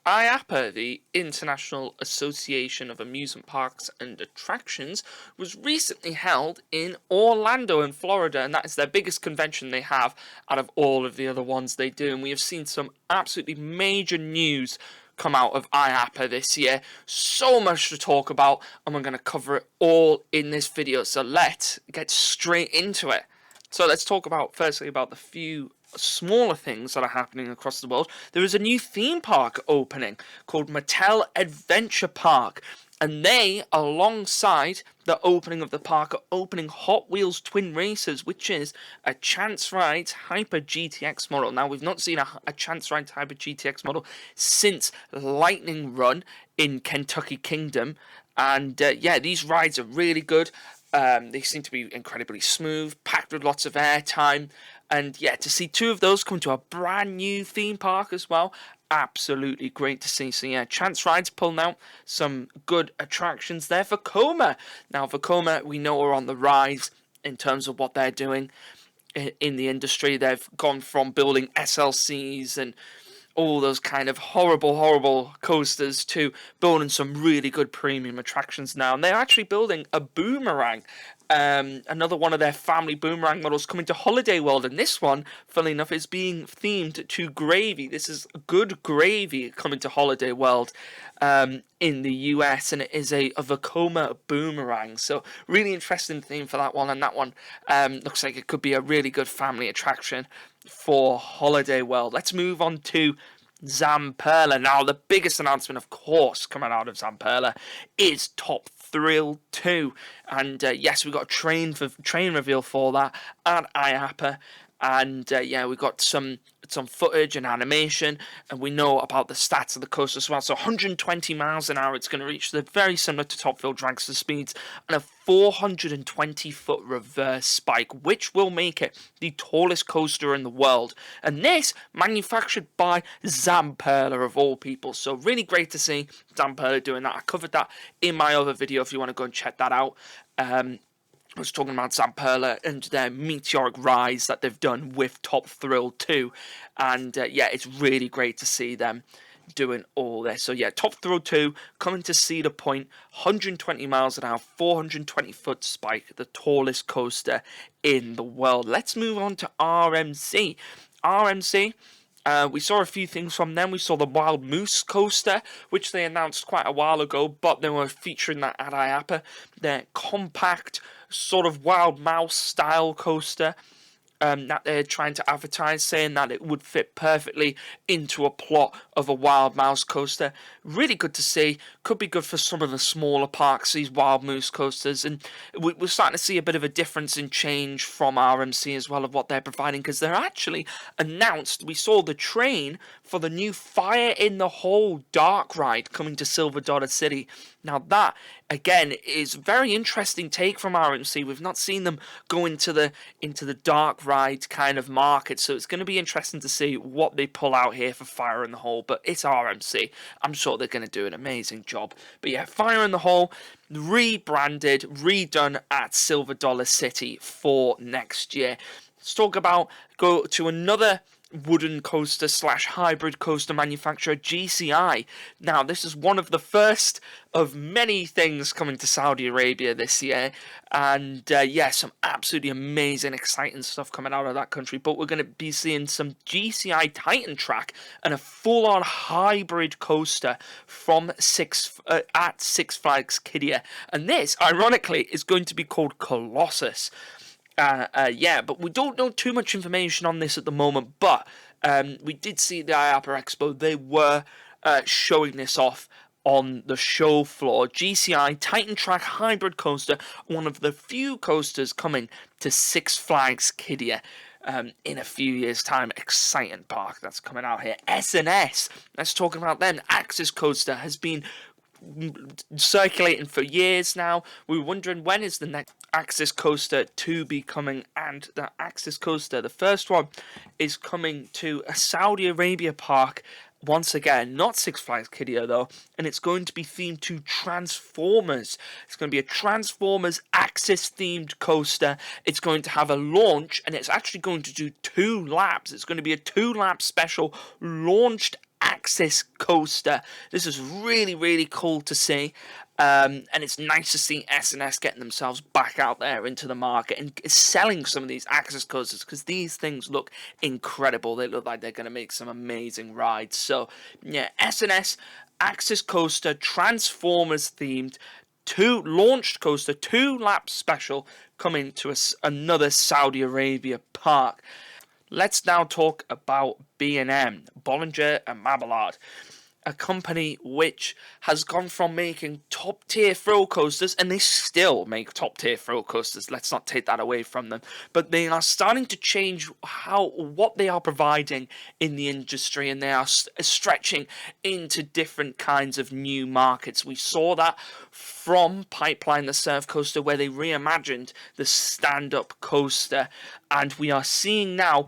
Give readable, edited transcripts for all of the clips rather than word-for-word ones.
IAAPA, the International Association of Amusement Parks and Attractions, was recently held in Orlando in Florida, and that is their biggest convention they have out of all of the other ones they do. And we have seen some absolutely major news come out of IAAPA this year. So much to talk about, and we're going to cover it all in this video. So let's get straight into it. So let's talk about, firstly, about the few smaller things that are happening across the world. There is a new theme park opening called Mattel Adventure Park, and they, alongside the opening of the park, are opening Hot Wheels Twin Racers, which is a Chance Rides Hyper GTX model. Now, we've not seen a Chance Rides Hyper GTX model since Lightning Run in Kentucky Kingdom, and yeah, these rides are really good. They seem to be incredibly smooth, packed with lots of airtime. And yeah, to see two of those come to a brand new theme park as well, absolutely great to see. So yeah, Chance Rides pulling out some good attractions there. Vekoma. Now, Vekoma, we know, are on the rise in terms of what they're doing in the industry. They've gone from building SLCs and all those kind of horrible coasters to building some really good premium attractions now. And they're actually building a boomerang, another one of their family boomerang models coming to Holiday World. And this one, funnily enough, is being themed to gravy. This is good gravy coming to Holiday World in the US, and it is a Vekoma boomerang. So really interesting theme for that one. And that one looks like it could be a really good family attraction for Holiday World. Let's move on to Zamperla. Now, the biggest announcement, of course, coming out of Zamperla is Top Thrill 2. And yes, we got a train reveal for that at IAAPA. And yeah, we got some footage and animation, and we know about the stats of the coaster as well. So 120 miles an hour it's going to reach. They're very similar to Top Thrill dragster speeds, and a 420-foot reverse spike, which will make it the tallest coaster in the world. And this manufactured by Zamperla, of all people. So really great to see Zamperla doing that. I covered that in my other video if you want to go and check that out. I was talking about Zamperla and their meteoric rise that they've done with Top Thrill 2. And yeah, it's really great to see them doing all this. So yeah, Top Thrill 2 coming to Cedar Point, 120 miles an hour, 420-foot spike, the tallest coaster in the world. Let's move on to RMC. RMC. We saw a few things from them. We saw the Wild Moose coaster, which they announced quite a while ago, but they were featuring that at IAAPA. Their compact, sort of Wild Mouse style coaster that they're trying to advertise, saying that it would fit perfectly into a plot of a Wild Mouse coaster. Really good to see. Could be good for some of the smaller parks, these Wild Moose coasters. And we're starting to see a bit of a difference in change from RMC as well of what they're providing, because they're actually announced, we saw the train for the new Fire in the Hole dark ride coming to Silver Dollar City. Now that, again, is a very interesting take from RMC. We've not seen them go into the dark ride kind of market, so it's going to be interesting to see what they pull out here for Fire in the Hole, but it's RMC. I'm sure they're going to do an amazing job. But yeah, Fire in the Hole, rebranded, redone at Silver Dollar City for next year. Let's go to another wooden coaster / hybrid coaster manufacturer, GCI. Now, this is one of the first of many things coming to Saudi Arabia this year, and yeah, some absolutely amazing, exciting stuff coming out of that country. But we're going to be seeing some GCI Titan Track and a full-on hybrid coaster from Six Flags Qiddiya, and this, ironically, is going to be called Colossus. Yeah, but we don't know too much information on this at the moment, but we did see the IAAPA Expo. They were showing this off on the show floor. GCI Titan Track Hybrid Coaster, one of the few coasters coming to Six Flags Qiddiya in a few years' time. Exciting park that's coming out here. S&S, let's talk about them. Axis Coaster has been circulating for years now. We were wondering when is the next Axis coaster to be coming, and the Axis coaster, the first one, is coming to a Saudi Arabia park once again, not Six Flags Qiddiya though, and it's going to be themed to Transformers. It's going to be a Transformers Axis themed coaster. It's going to have a launch, and it's actually going to do 2 laps. It's going to be a 2-lap special launched Axis coaster. This is really, really cool to see. And it's nice to see S&S getting themselves back out there into the market and selling some of these Axis coasters, because these things look incredible. They look like they're going to make some amazing rides. So, yeah, S&S Axis coaster, Transformers themed, launched coaster, 2-lap special, coming to another Saudi Arabia park. Let's now talk about B&M, Bollinger and Mabillard, a company which has gone from making top-tier thrill coasters, and they still make top-tier thrill coasters, let's not take that away from them, but they are starting to change what they are providing in the industry, and they are stretching into different kinds of new markets. We saw that from Pipeline, the surf coaster, where they reimagined the stand-up coaster, and we are seeing now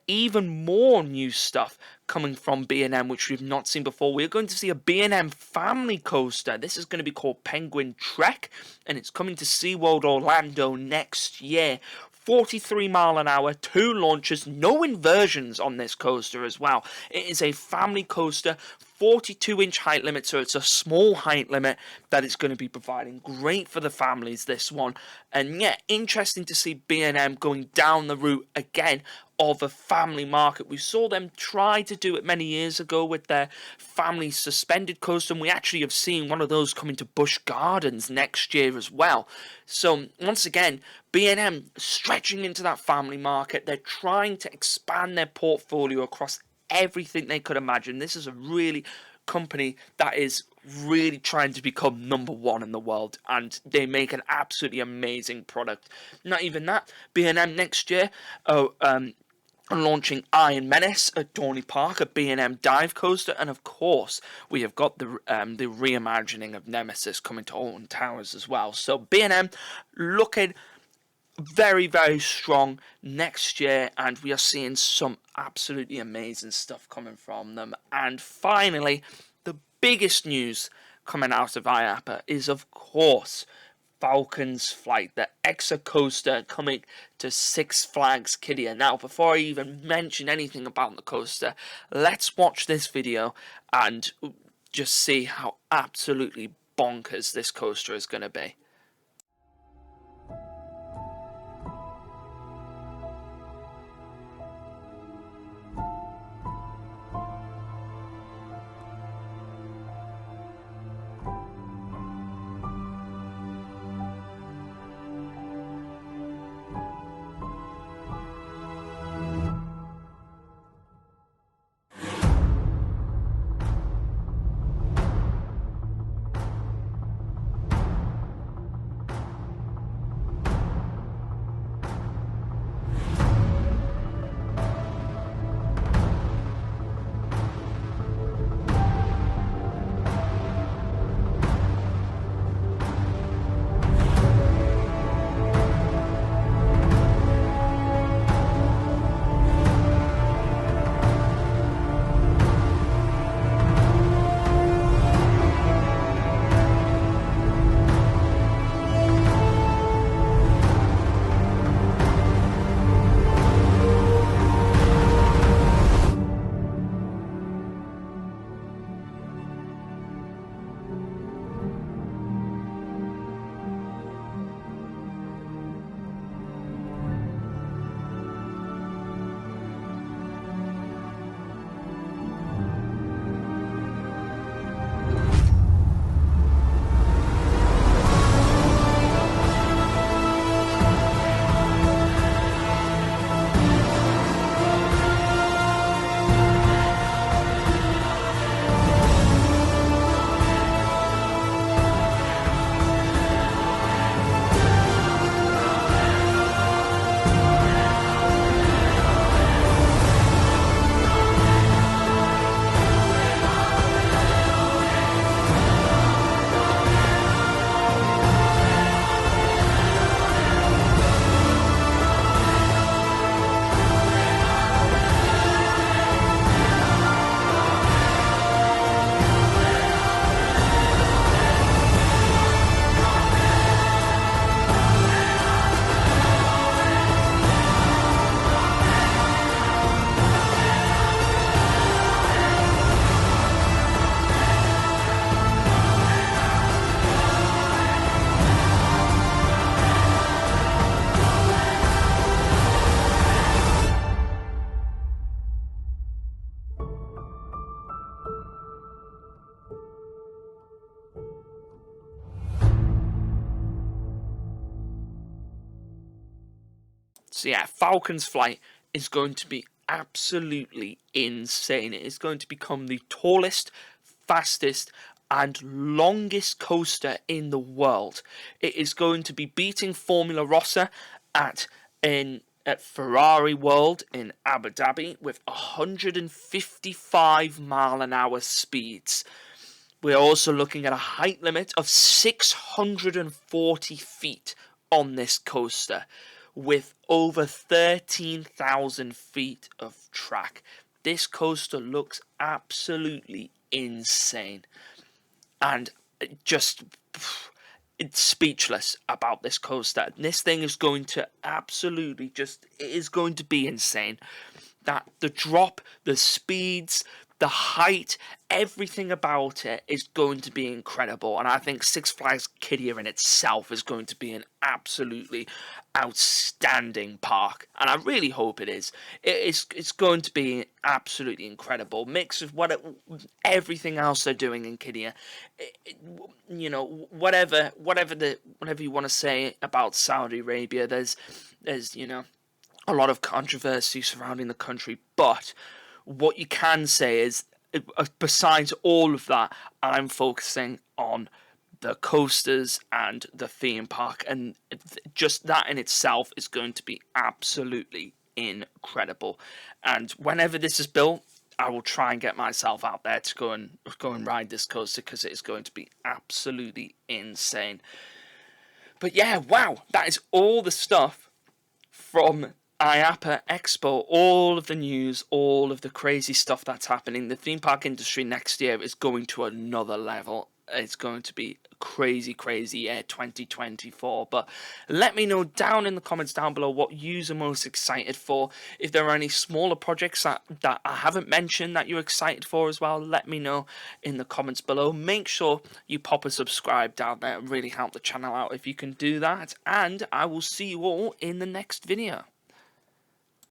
even more new stuff coming from B&M, which we've not seen before. We're going to see a B&M family coaster. This is going to be called Penguin Trek, and it's coming to SeaWorld Orlando next year. 43 mile an hour, 2 launches, no inversions on this coaster as well. It is a family coaster, 42-inch height limit, so it's a small height limit that it's going to be providing. Great for the families, this one. And yeah, interesting to see B&M going down the route again of a family market. We saw them try to do it many years ago with their family suspended coaster, and we actually have seen one of those coming to Busch Gardens next year as well. So once again, B&M stretching into that family market. They're trying to expand their portfolio across everything they could imagine. This is a really company that is really trying to become #1 in the world, and they make an absolutely amazing product. Not even that, B&M next year launching Iron Menace at Dorney Park, a B&M dive coaster, and of course we have got the reimagining of Nemesis coming to Alton Towers as well. So B&M looking very, very strong next year, and we are seeing some absolutely amazing stuff coming from them. And finally, the biggest news coming out of IAAPA is, of course, Falcon's Flight, the Exa coaster coming to Six Flags Qiddiya. Now, before I even mention anything about the coaster, let's watch this video and just see how absolutely bonkers this coaster is going to be. So yeah, Falcon's flight is going to be absolutely insane. It is going to become the tallest, fastest, and longest coaster in the world. It is going to be beating Formula Rossa at Ferrari World in Abu Dhabi with 155-mile-an-hour speeds. We're also looking at a height limit of 640 feet on this coaster, with over 13,000 feet of track. This coaster looks absolutely insane, and just it's speechless about this coaster. This thing is going to absolutely it is going to be insane. That the drop, the speeds, the height, everything about it is going to be incredible. And I think Six Flags Qiddiya in itself is going to be an absolutely outstanding park. And I really hope it is. It's going to be absolutely incredible. Mix of everything else they're doing in Qiddiya. You know, whatever you want to say about Saudi Arabia, there's you know, a lot of controversy surrounding the country, but what you can say is, besides all of that, I'm focusing on the coasters and the theme park, and just that in itself is going to be absolutely incredible. And whenever this is built, I will try and get myself out there to go and ride this coaster, because it is going to be absolutely insane. But yeah, wow, that is all the stuff from IAAPA Expo, all of the news, all of the crazy stuff that's happening. The theme park industry next year is going to another level. It's going to be crazy year 2024. But let me know down in the comments down below what you're most excited for. If there are any smaller projects that I haven't mentioned that you're excited for as well, let me know in the comments below. Make sure you pop a subscribe down there. It really help the channel out if you can do that. And I will see you all in the next video.